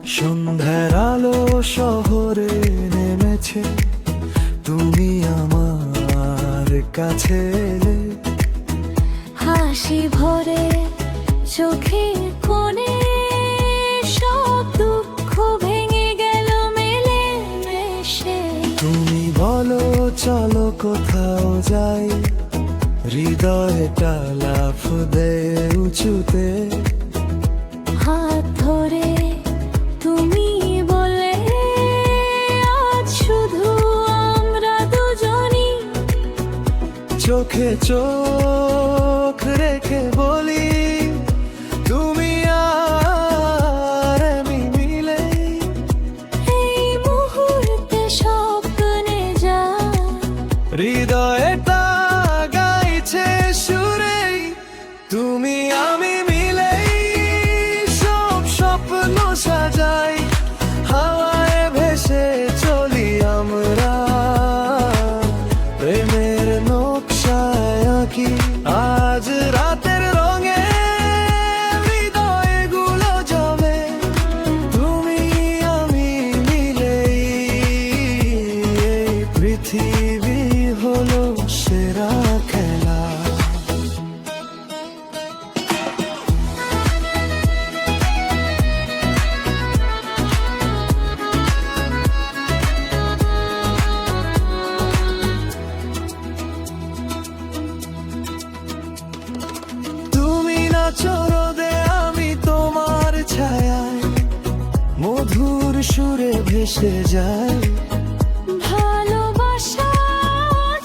সন্ধ্যার আলো শহরে নেমেছে, তুমি আমার কাছে এলে। হাসি ভরে চোখের কোণে, সব দুঃখ ভেঙে গেল মেলে মেশে। তুমি বলো চলো কোথাও যাই, হৃদয়টা লাফ দেয় উঁচুতে। হাত ধরে তুমি বলে, আজ শুধু আমরা দুজনই। চোখে চোখ রেখে বলি, তুমি আর আমি মিলে। এই মুহূর্তে স্বপ্নে যা, হৃদয়টা গাইছে সুরে, তুমি আমি মিলে সব স্বপ্ন সাজাই। হাওয়ায় ভেসে চলি আমরা, প্রেমের নকশায় আঁকি আজ রাতের রঙে। হৃদয়গুলো জমে, তুমি আমি মিলে। এই পৃথিবী হলো সেরা খেলা। তুমি নাচো রোদে, আমি তোমার ছায়ায়, মধুর সুরে ভেসে যায়। ভালোবাসা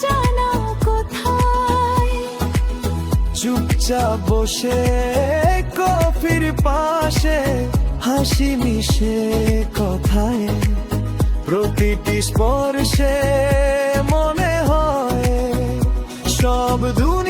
জানা কোথায়। চুপচাপ বসে কফির পাশে, হাসি মিশে কথায়, প্রতিটি স্পর্শে মনে হয় সব দুনিয়া